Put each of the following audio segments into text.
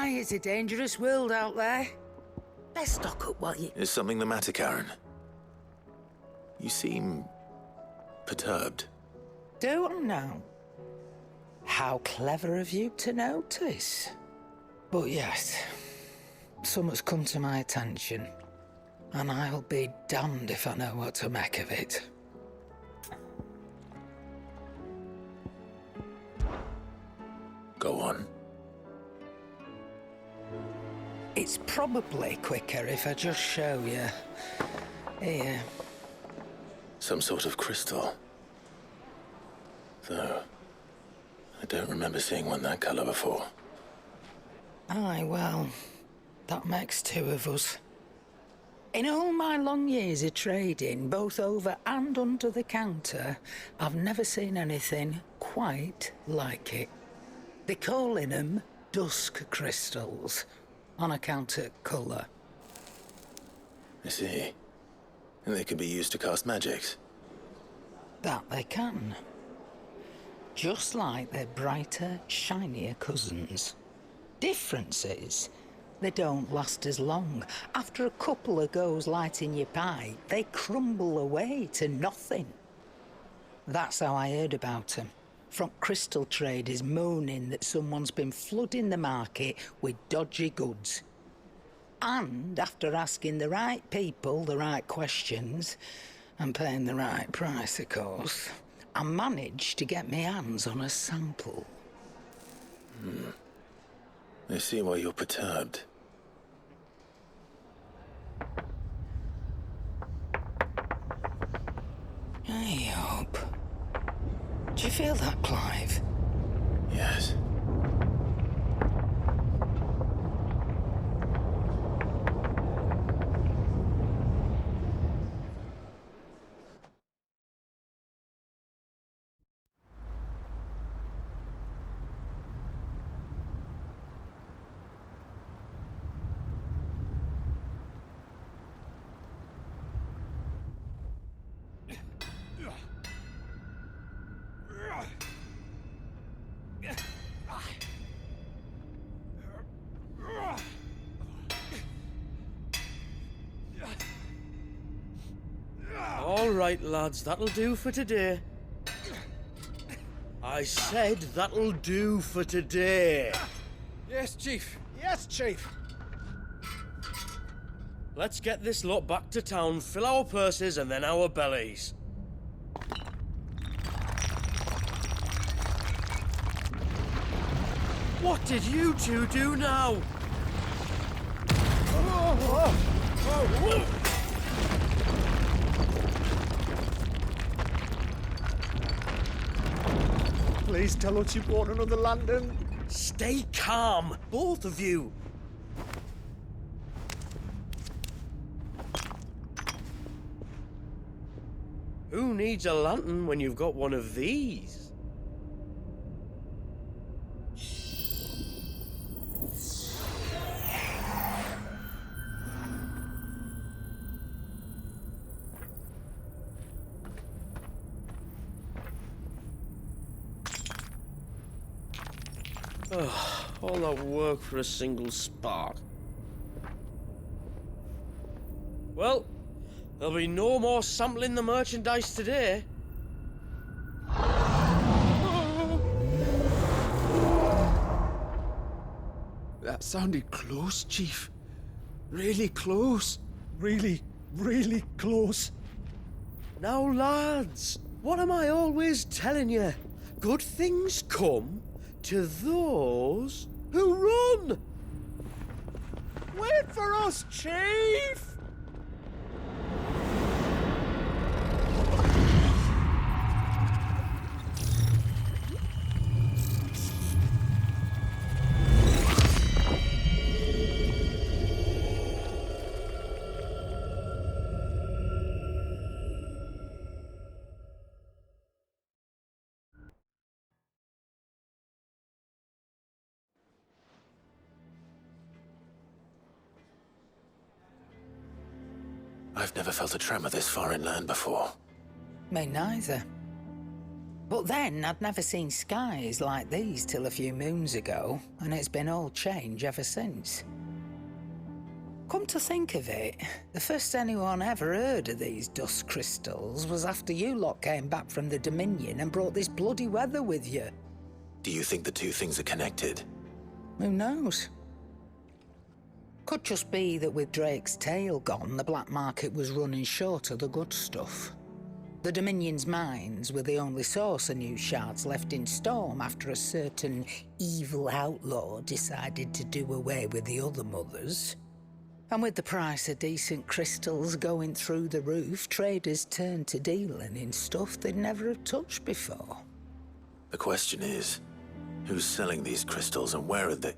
Aye, it's a dangerous world out there. Let's stock up while you... Is something the matter, Karen? You seem... perturbed. Don't know. How clever of you to notice. But yes, something's come to my attention, and I'll be damned if I know what to make of it. Go on. It's probably quicker if I just show you. Here. Some sort of crystal. Though, I don't remember seeing one that colour before. Aye, well, that makes two of us. In all my long years of trading, both over and under the counter, I've never seen anything quite like it. They're calling them dusk crystals, on account of colour. I see. And they could be used to cast magics. That they can. Just like their brighter, shinier cousins. Difference is, they don't last as long. After a couple of goes lighting your pipe, they crumble away to nothing. That's how I heard about them. From crystal traders moaning that someone's been flooding the market with dodgy goods. And after asking the right people the right questions, and paying the right price, of course, I managed to get my hands on a sample. I see why you're perturbed. I hope. Do you feel that, Clive? Yes. All right, lads, that'll do for today. I said that'll do for today. Yes, Chief. Yes, Chief. Let's get this lot back to town, fill our purses and then our bellies. What did you two do now? Please tell us you bought another lantern. Stay calm, both of you. Who needs a lantern when you've got one of these? All that work for a single spark. Well, there'll be no more sampling the merchandise today. That sounded close, Chief. Really close. Really, really close. Now, lads, what am I always telling you? Good things come to those who run! Wait for us, Chief! I've never felt a tremor this far inland before. Me neither. But then I'd never seen skies like these till a few moons ago, and it's been all change ever since. Come to think of it, the first anyone ever heard of these dust crystals was after you lot came back from the Dominion and brought this bloody weather with you. Do you think the two things are connected? Who knows? Could just be that with Drake's tail gone, the black market was running short of the good stuff. The Dominion's mines were the only source of new shards left in Storm after a certain evil outlaw decided to do away with the other mothers. And with the price of decent crystals going through the roof, traders turned to dealing in stuff they'd never have touched before. The question is, who's selling these crystals and where are they?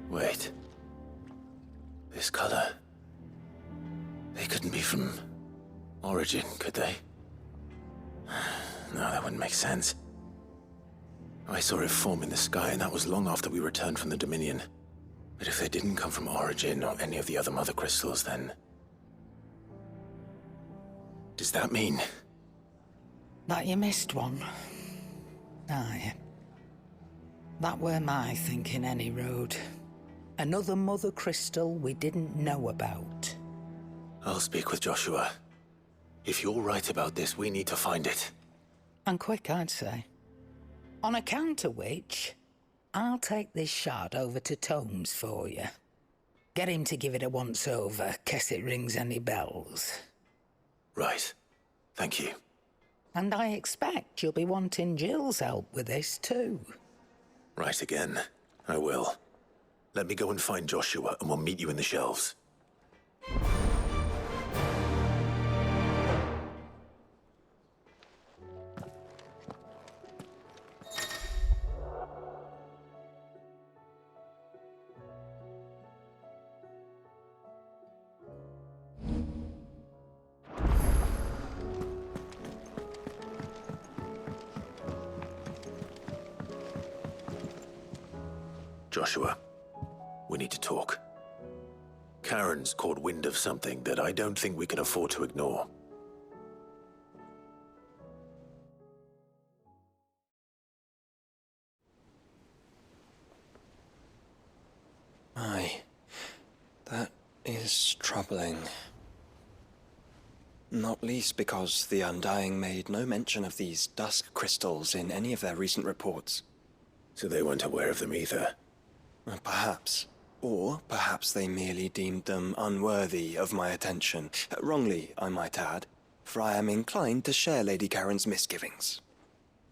Wait. This color. They couldn't be from Origin, could they? No, that wouldn't make sense. I saw it form in the sky, and that was long after we returned from the Dominion. But if they didn't come from Origin or any of the other mother crystals, then... does that mean... That you missed one? Aye. That were my thinking, any road. Another mother crystal we didn't know about. I'll speak with Joshua. If you're right about this, we need to find it. And quick, I'd say. On account of which, I'll take this shard over to Tomes for you. Get him to give it a once-over, case it rings any bells. Right. Thank you. And I expect you'll be wanting Jill's help with this, too. Right again. I will. Let me go and find Joshua, and we'll meet you in the shelves. Joshua, we need to talk. Karen's caught wind of something that I don't think we can afford to ignore. Aye, that is troubling. Not least because the Undying made no mention of these dusk crystals in any of their recent reports. So they weren't aware of them either. Perhaps. Or perhaps they merely deemed them unworthy of my attention. Wrongly, I might add, for I am inclined to share Lady Karen's misgivings.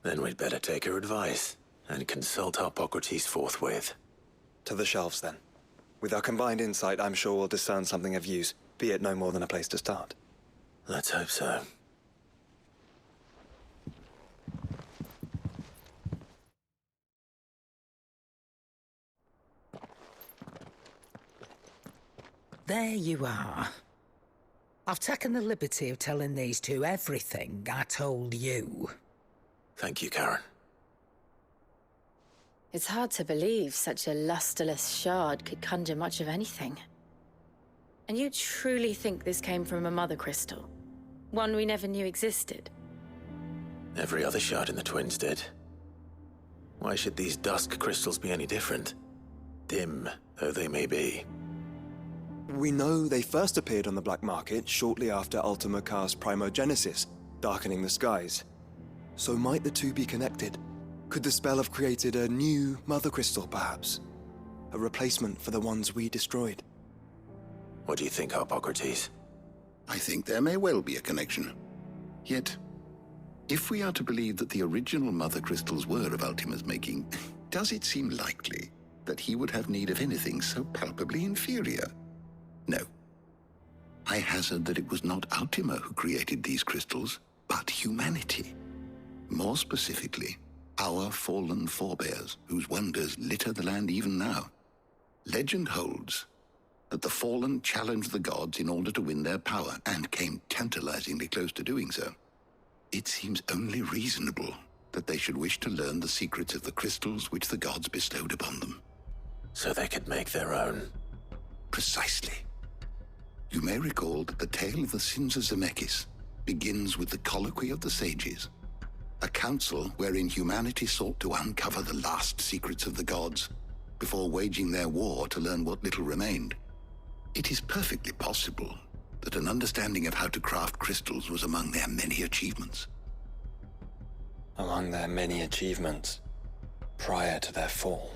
Then we'd better take her advice and consult Hippocrates forthwith. To the shelves, then. With our combined insight, I'm sure we'll discern something of use, be it no more than a place to start. Let's hope so. There you are. I've taken the liberty of telling these two everything I told you. Thank you, Karen. It's hard to believe such a lusterless shard could conjure much of anything. And you truly think this came from a mother crystal? One we never knew existed? Every other shard in the Twins did. Why should these dusk crystals be any different? Dim though they may be. We know they first appeared on the black market shortly after Ultima cast Primogenesis, darkening the skies. So might the two be connected? Could the spell have created a new mother crystal, perhaps? A replacement for the ones we destroyed? What do you think, Hippocrates? I think there may well be a connection. Yet, if we are to believe that the original mother crystals were of Ultima's making, does it seem likely that he would have need of anything so palpably inferior? No. I hazard that it was not Ultima who created these crystals, but humanity. More specifically, our fallen forebears, whose wonders litter the land even now. Legend holds that the fallen challenged the gods in order to win their power, and came tantalizingly close to doing so. It seems only reasonable that they should wish to learn the secrets of the crystals which the gods bestowed upon them. So they could make their own. Precisely. You may recall that the tale of the sins of Zemeckis begins with the colloquy of the sages, A council wherein humanity sought to uncover the last secrets of the gods before waging their war to learn what little remained. It is perfectly possible that an understanding of how to craft crystals was among their many achievements. Among their many achievements, prior to their fall.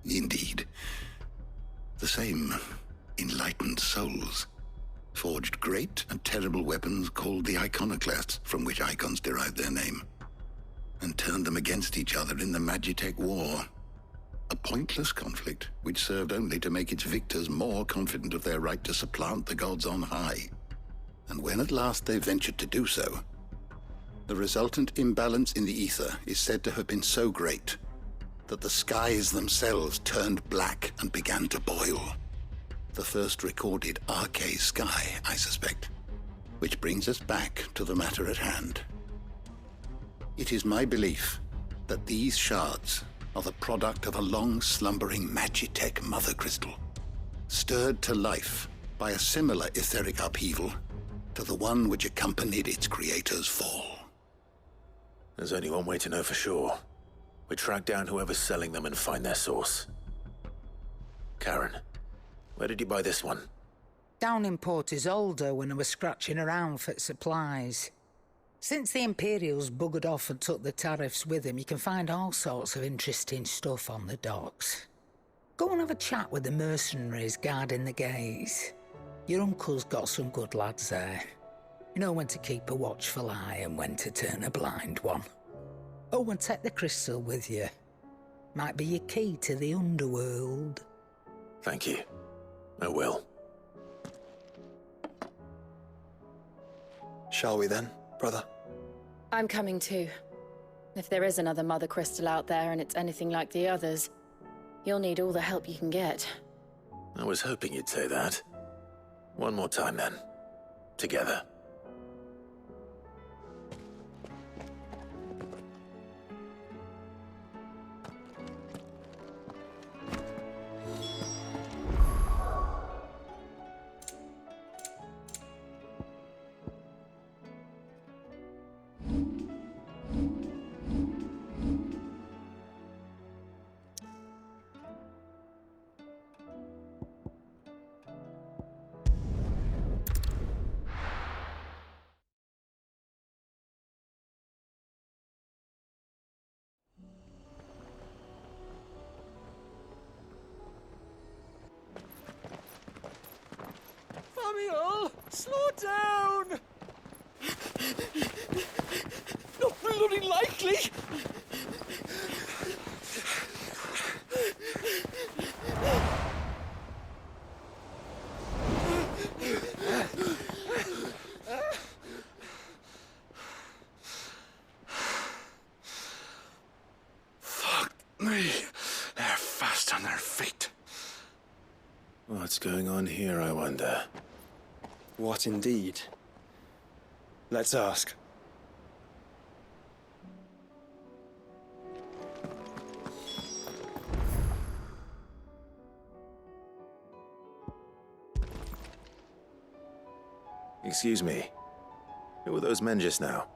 Indeed. The same enlightened souls forged great and terrible weapons called the iconoclasts, from which icons derived their name, and turned them against each other in the Magitech War. A pointless conflict which served only to make its victors more confident of their right to supplant the gods on high. And when at last they ventured to do so, the resultant imbalance in the ether is said to have been so great that the skies themselves turned black and began to boil. The first recorded Arcane sky, I suspect. Which brings us back to the matter at hand. It is my belief that these shards are the product of a long-slumbering Magitech mother crystal, stirred to life by a similar etheric upheaval to the one which accompanied its creator's fall. There's only one way to know for sure. We track down whoever's selling them and find their source. Karen, where did you buy this one? Down in Port Isolde when I was scratching around for supplies. Since the Imperials buggered off and took the tariffs with them, you can find all sorts of interesting stuff on the docks. Go and have a chat with the mercenaries guarding the gates. Your uncle's got some good lads there. You know when to keep a watchful eye and when to turn a blind one. Oh, and take the crystal with you. Might be your key to the underworld. Thank you. I will. Shall we then, brother? I'm coming too. If there is another mother crystal out there and it's anything like the others, you'll need all the help you can get. I was hoping you'd say that. One more time then. Together. Samuel, slow down! Not bloody likely! Fuck me. They're fast on their feet. What's going on here, I wonder? What indeed? Let's ask. Excuse me. Who were those men just now?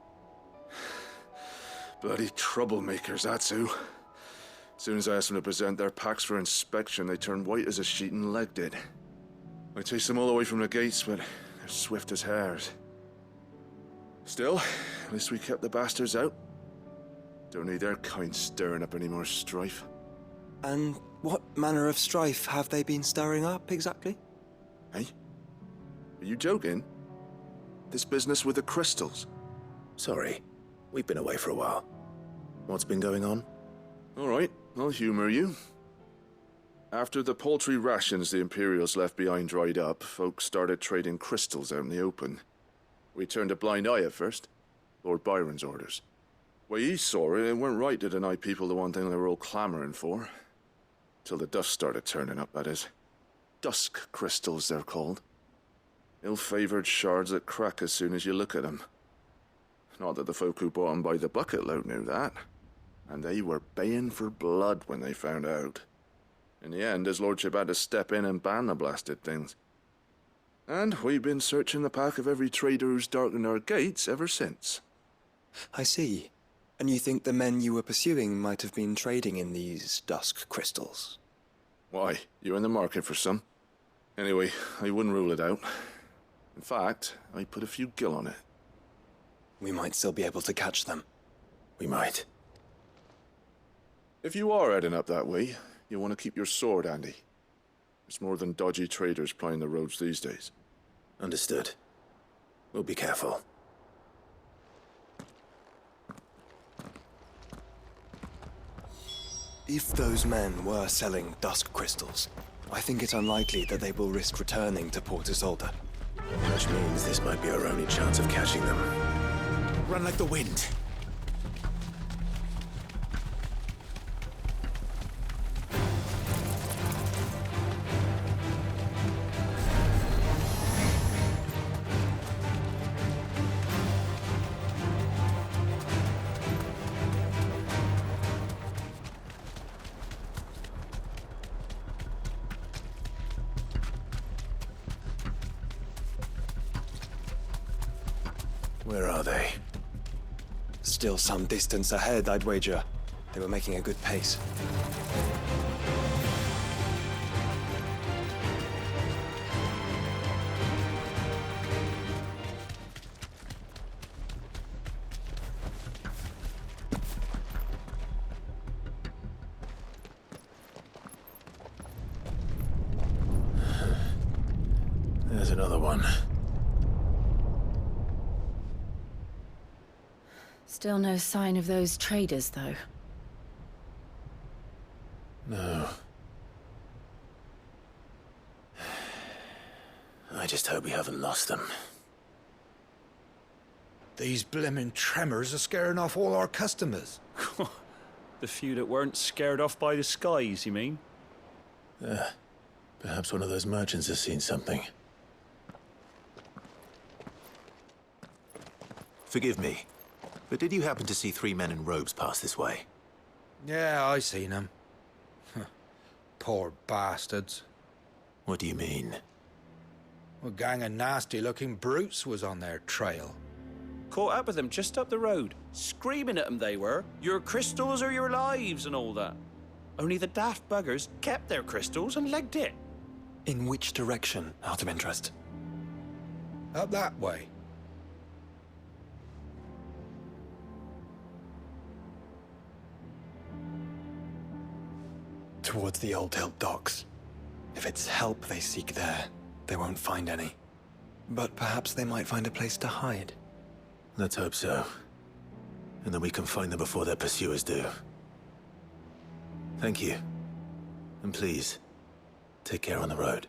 Bloody troublemakers, that's who. As soon as I asked them to present their packs for inspection, they turned white as a sheet and legged it. I chased them all away from the gates, but they're swift as hares. Still, at least we kept the bastards out. Don't need their kind stirring up any more strife. And what manner of strife have they been stirring up, exactly? Hey? Are you joking? This business with the crystals? Sorry. We've been away for a while. What's been going on? All right, I'll humor you. After the paltry rations the Imperials left behind dried up, folks started trading crystals out in the open. We turned a blind eye at first. Lord Byron's orders. Way he saw it, it weren't right to deny people the one thing they were all clamoring for. Till the dust started turning up, that is. Dusk crystals, they're called. Ill-favored shards that crack as soon as you look at them. Not that the folk who bought them by the bucket load knew that. And they were baying for blood when they found out. In the end, his lordship had to step in and ban the blasted things. And we've been searching the pack of every trader who's darkened our gates ever since. I see. And you think the men you were pursuing might have been trading in these dusk crystals? Why? You're in the market for some? Anyway, I wouldn't rule it out. In fact, I'd put a few gil on it. We might still be able to catch them. We might. If you are heading up that way, you want to keep your sword handy. There's more than dodgy traders plying the roads these days. Understood. We'll be careful. If those men were selling dusk crystals, I think it's unlikely that they will risk returning to Port Isolde. Which means this might be our only chance of catching them. Run like the wind. Where are they? Still some distance ahead, I'd wager. They were making a good pace. There's another one. Still no sign of those traders, though. No. I just hope we haven't lost them. These blimmin' tremors are scaring off all our customers. The few that weren't scared off by the skies, you mean? Perhaps one of those merchants has seen something. Forgive me, but did you happen to see 3 men in robes pass this way? Yeah, I seen them. Poor bastards. What do you mean? A gang of nasty-looking brutes was on their trail. Caught up with them just up the road, screaming at them they were. Your crystals are your lives and all that. Only the daft buggers kept their crystals and legged it. In which direction, out of interest? Up that way. Towards the Old Hill docks. If it's help they seek there, they won't find any. But perhaps they might find a place to hide. Let's hope so. And then we can find them before their pursuers do. Thank you. And please, take care on the road.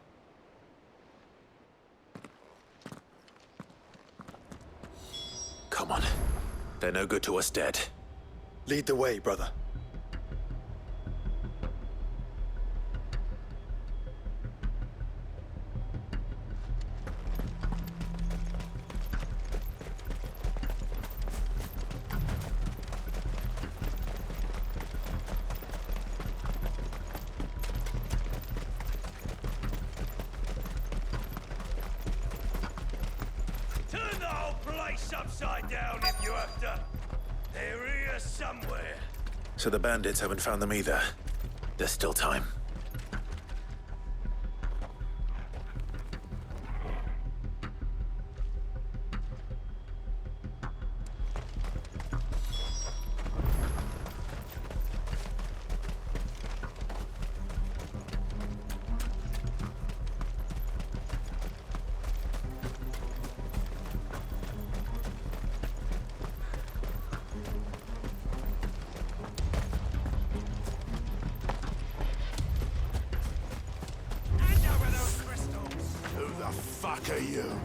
Come on. They're no good to us dead. Lead the way, brother. Turn the whole place upside down if you have to. They're here somewhere. So the bandits haven't found them either. There's still time. Who the fuck are you?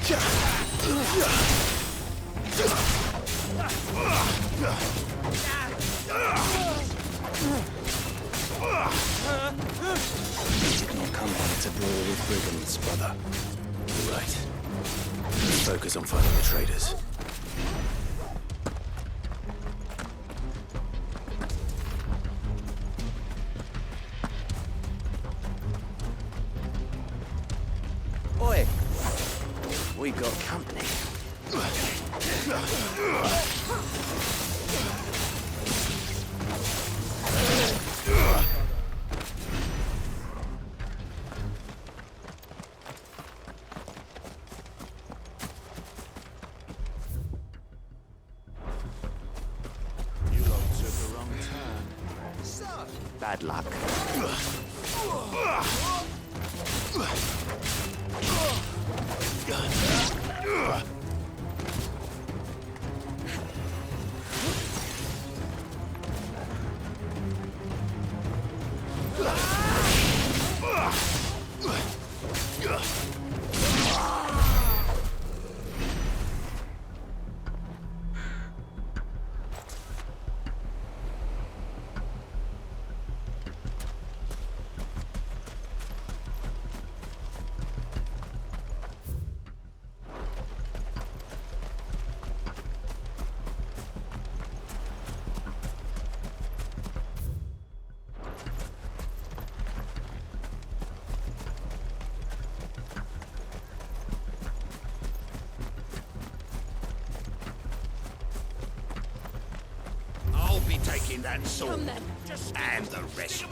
Did not come here to brawl with brigands, brother. You're right. Let's focus on finding the traders. We got company. You lot took a wrong turn. Bad luck. I'll be taking that sword. And the rest.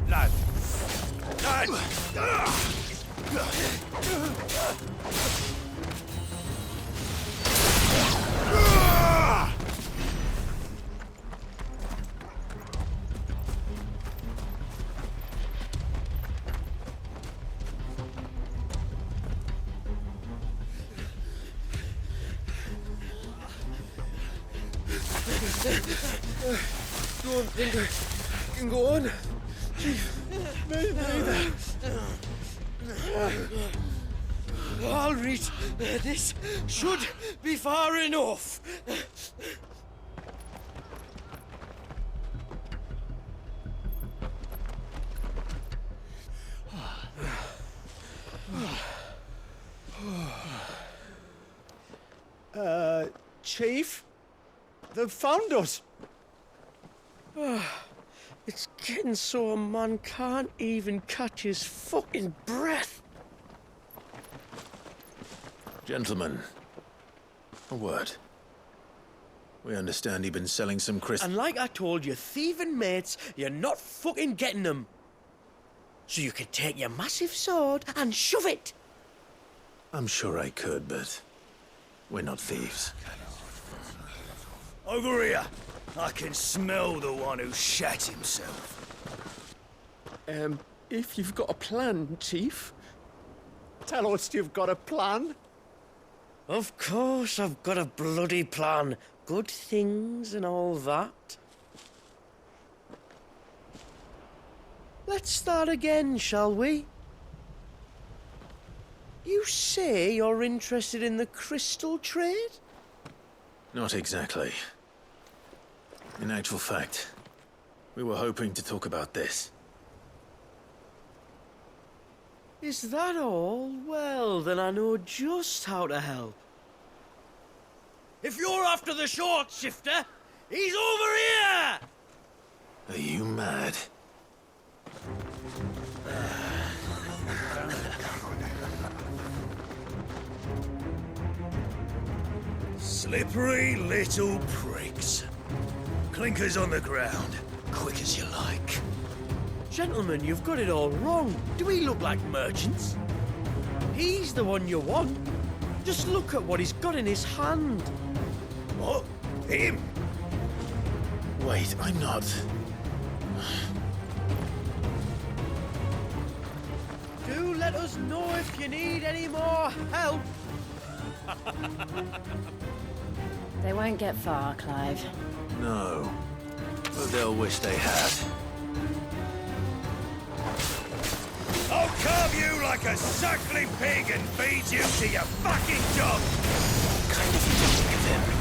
Nice. Lad. Lad. Don't think I can go on. I'll reach. This should be far enough. Chief? They've found us. It's getting so a man can't even catch his fucking breath. Gentlemen, a word. We understand you've been selling some crystals. And like I told you, thieving mates, you're not fucking getting them. So you could take your massive sword and shove it. I'm sure I could, but we're not thieves. Over here. I can smell the one who shat himself. If you've got a plan, Chief. Tell us you've got a plan. Of course I've got a bloody plan. Good things and all that. Let's start again, shall we? You say you're interested in the crystal trade? Not exactly. In actual fact, we were hoping to talk about this. Is that all? Well, then I know just how to help. If you're after the short shifter, he's over here! Are you mad? Slippery little pricks. Clinkers on the ground, quick as you like. Gentlemen, you've got it all wrong. Do we look like merchants? He's the one you want. Just look at what he's got in his hand. What? Him? Wait, I'm not. Do let us know if you need any more help. They won't get far, Clive. No. But they'll wish they had. I'll carve you like a suckling pig and feed you to your fucking dog! Kind of thinking of him.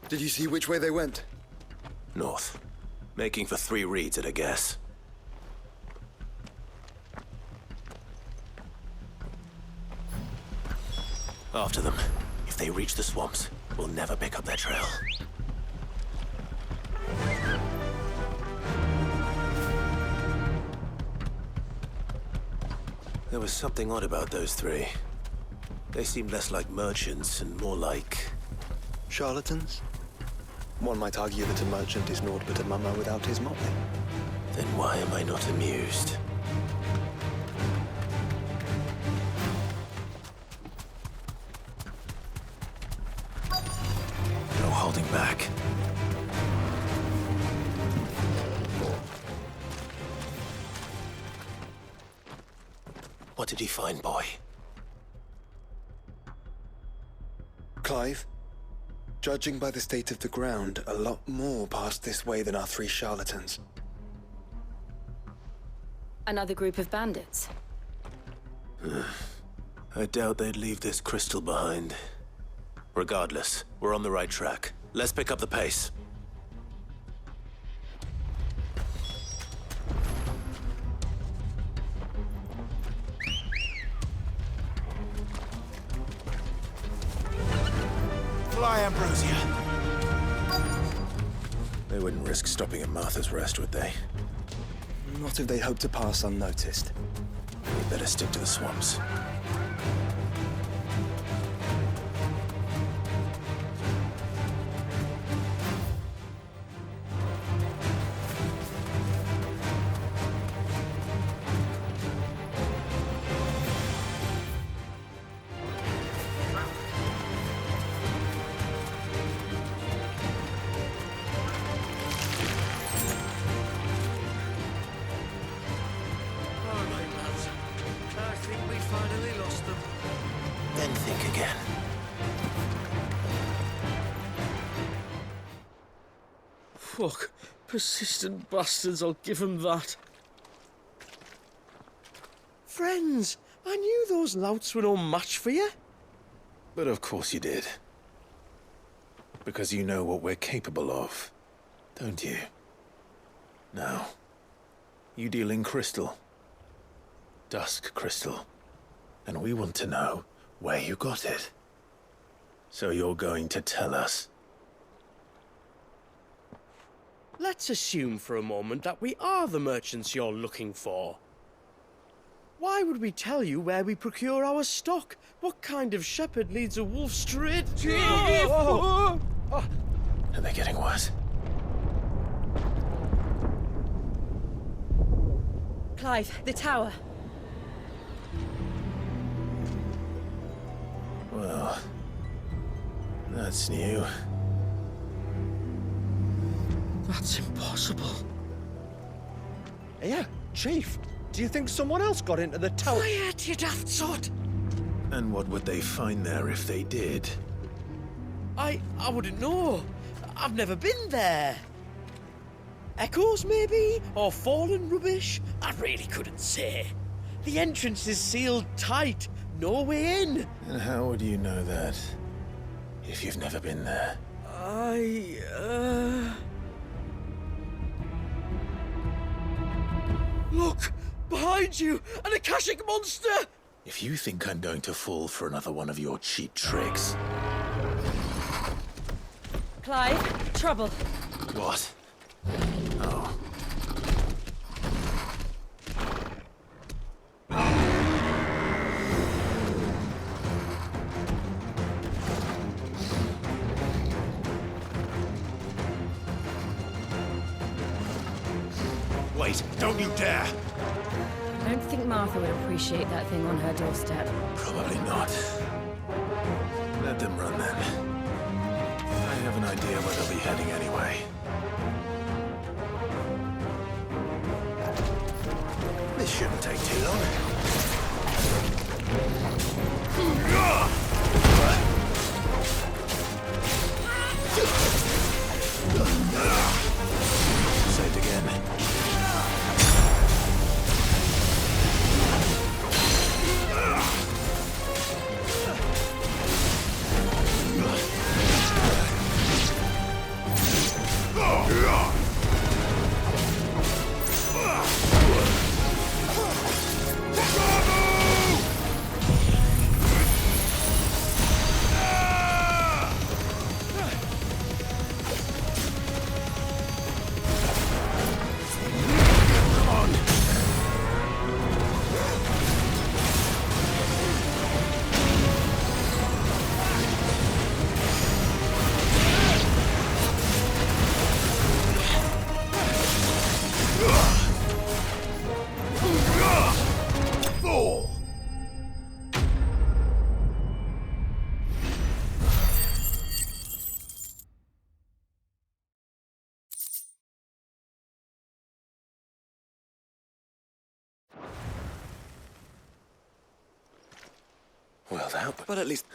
Did you see which way they went? North. Making for 3 reads at a guess. After them. If they reach the swamps, we'll never pick up their trail. There was something odd about those 3. They seemed less like merchants and more like... Charlatans? One might argue that a merchant is naught but a mummer without his motley. Then why am I not amused? No holding back. What did he find, boy? Clive? Judging by the state of the ground, a lot more passed this way than our 3 charlatans. Another group of bandits. I doubt they'd leave this crystal behind. Regardless, we're on the right track. Let's pick up the pace. Fly, Ambrosia! They wouldn't risk stopping at Martha's Rest, would they? Not if they hope to pass unnoticed. We better stick to the swamps. Then think again. Fuck. Persistent bastards, I'll give them that. Friends, I knew those louts were no match for you. But of course you did. Because you know what we're capable of, don't you? Now, you deal in crystal. Dusk crystal. And we want to know where you got it. So you're going to tell us? Let's assume for a moment that we are the merchants you're looking for. Why would we tell you where we procure our stock? What kind of shepherd leads a wolf straight to... Are they getting worse? Clive, the tower. Well, that's new. That's impossible. Yeah, Chief. Do you think someone else got into the tower? Quiet, you daft sod! And what would they find there if they did? I wouldn't know. I've never been there. Echoes, maybe? Or fallen rubbish? I really couldn't say. The entrance is sealed tight. No way in. And how would you know that? If you've never been there? Look! Behind you! An Akashic monster! If you think I'm going to fall for another one of your cheap tricks... Clive, trouble. What? Oh. Wait, don't you dare! I don't think Martha would appreciate that thing on her doorstep. Probably not. Let them run then. I have an idea where they'll be heading anyway. This shouldn't take too long. Saved again. Well, that... But at least...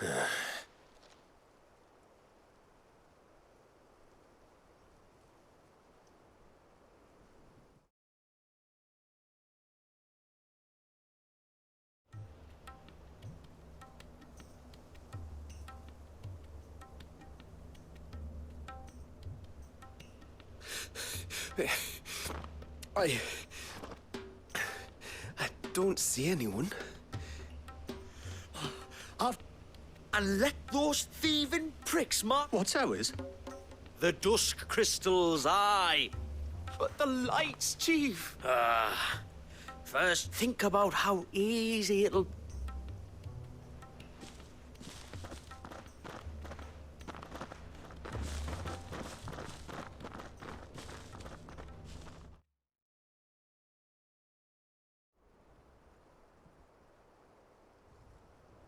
I don't see anyone. And let those thieving pricks mark... What's ours? The dusk crystals, aye. But the lights, Chief. First, think about how easy it'll...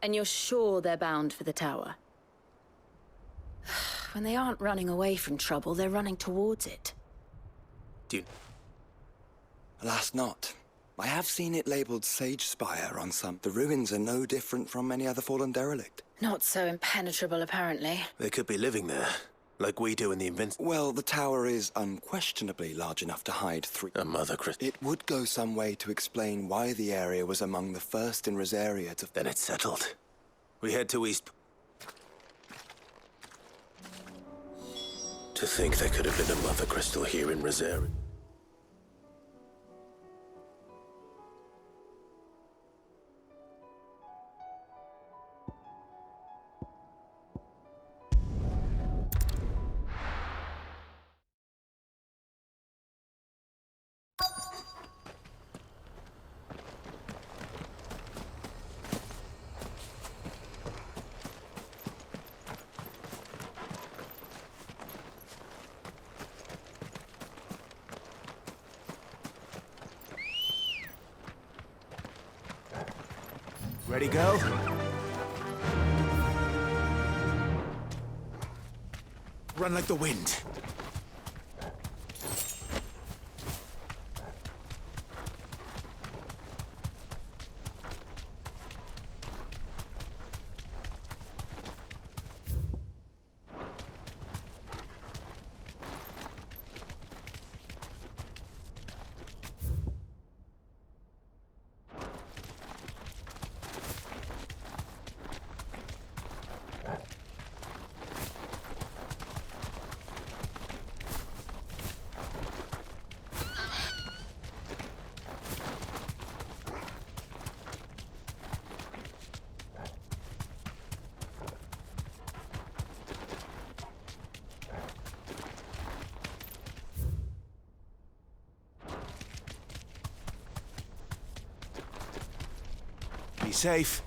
And you're sure they're bound for the tower? When they aren't running away from trouble, they're running towards it. Alas not. I have seen it labelled Sage Spire on some. The ruins are no different from any other fallen derelict. Not so impenetrable, apparently. They could be living there, like we do in the Well, the tower is unquestionably large enough to hide three... A mother crystal. It would go some way to explain why the area was among the first in Rosaria to... Then it's settled. We head to East... To think there could have been a mother crystal here in Rosaria. Ready, go? Run like the wind. Be safe.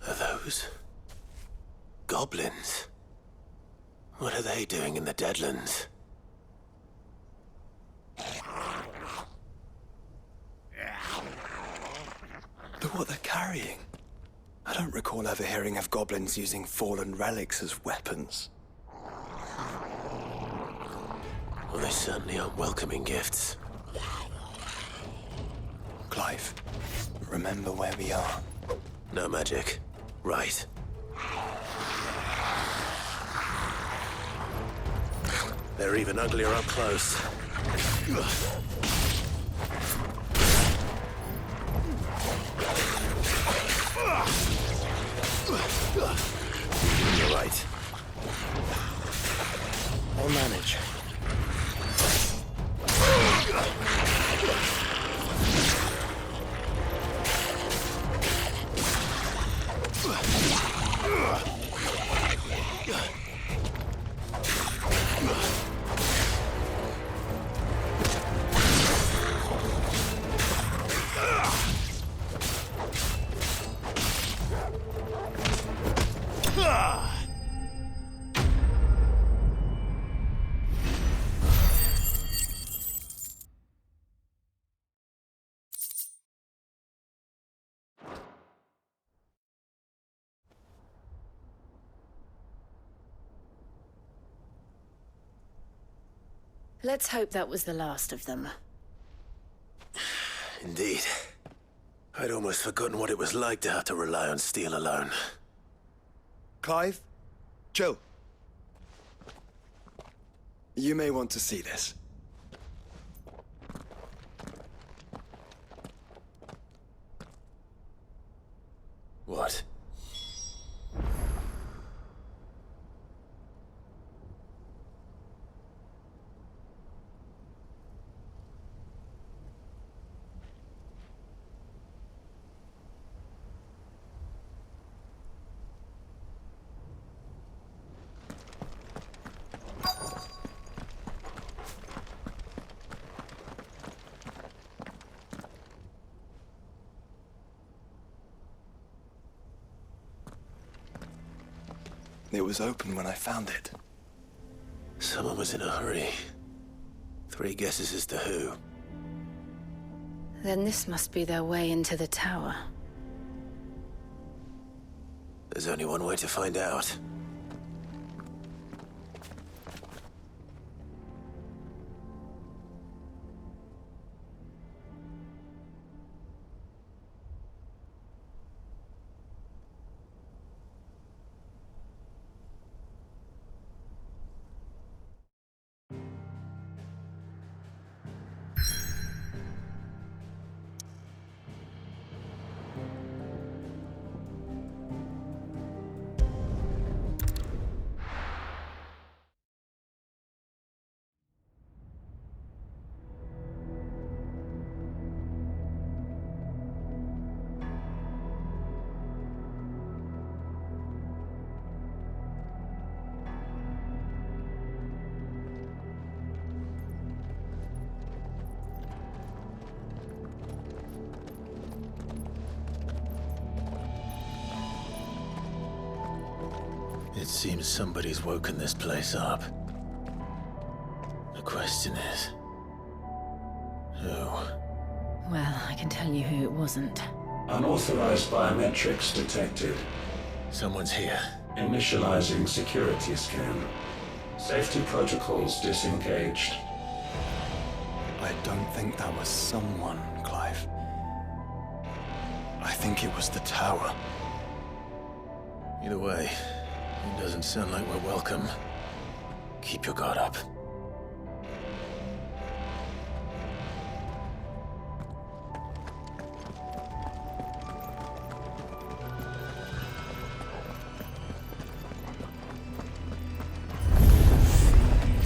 Are those goblins? What are they doing in the Deadlands? Look what they're carrying. I don't recall ever hearing of goblins using fallen relics as weapons. Well, they certainly aren't welcoming gifts. Clive, remember where we are. No magic. Right. They're even uglier up close. You're right. I'll manage. Let's hope that was the last of them. Indeed. I'd almost forgotten what it was like to have to rely on steel alone. Clive, Jill. You may want to see this. What? It was open when I found it. Someone was in a hurry. 3 guesses as to who. Then this must be their way into the tower. There's only one way to find out. It seems somebody's woken this place up. The question is... who? Well, I can tell you who it wasn't. Unauthorized biometrics detected. Someone's here. Initializing security scan. Safety protocols disengaged. I don't think that was someone, Clive. I think it was the tower. Either way, it doesn't sound like we're welcome. Keep your guard up.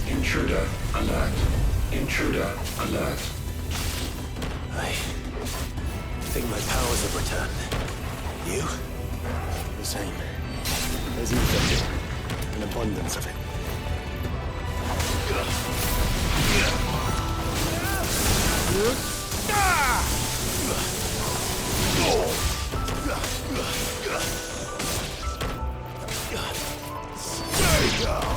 Intruder alert. Intruder alert. I think my powers have returned. You? The same. There's ether, an abundance of it. Stay down!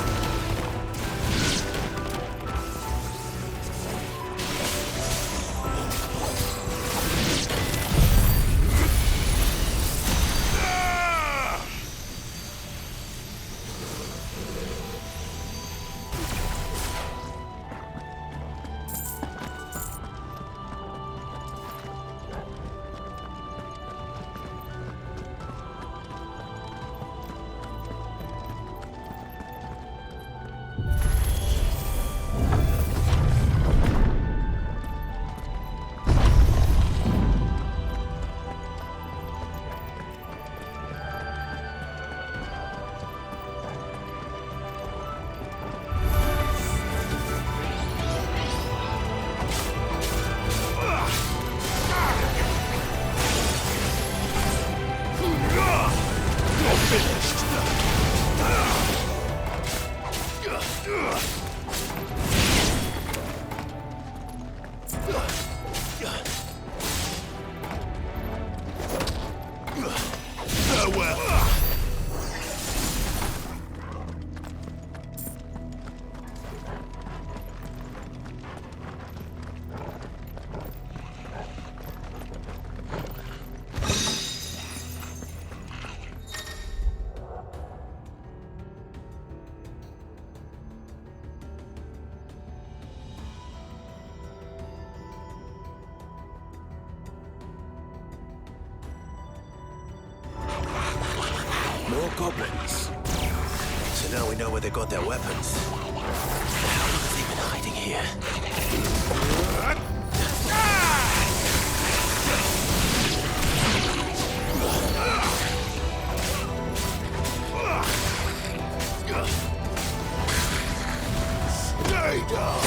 More goblins. So now we know where they got their weapons. How long have they been hiding here? Stay down!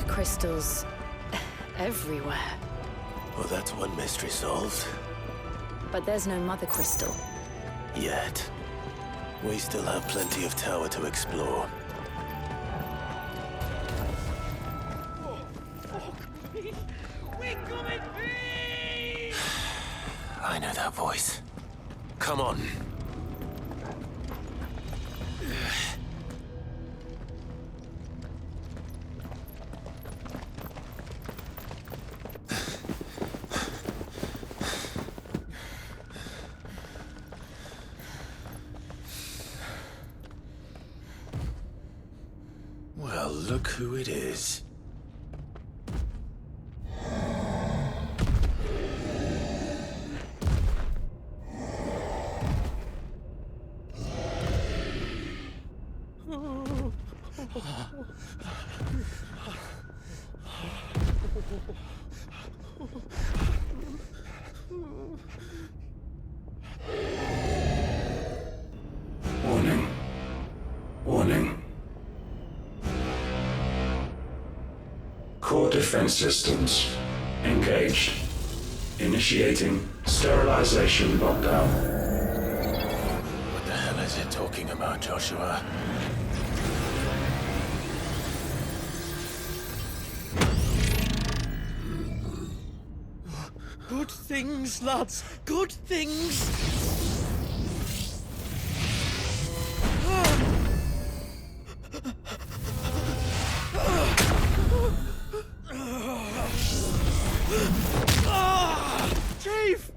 Crystals everywhere. Well, that's one mystery solved. But there's no mother crystal. Yet. We still have plenty of tower to explore. I know that voice. Come on. Well, look who it is. Warning. Warning. Core defense systems engaged. Initiating sterilization lockdown. What the hell is it talking about, Joshua? Good things, lads. Good things. Chief!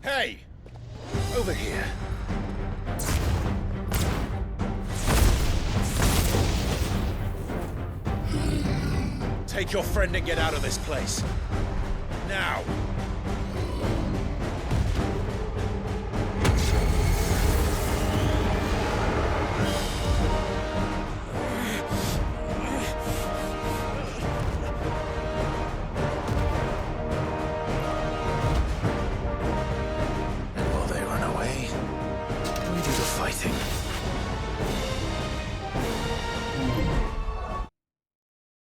Hey! Over here. Take your friend and get out of this place.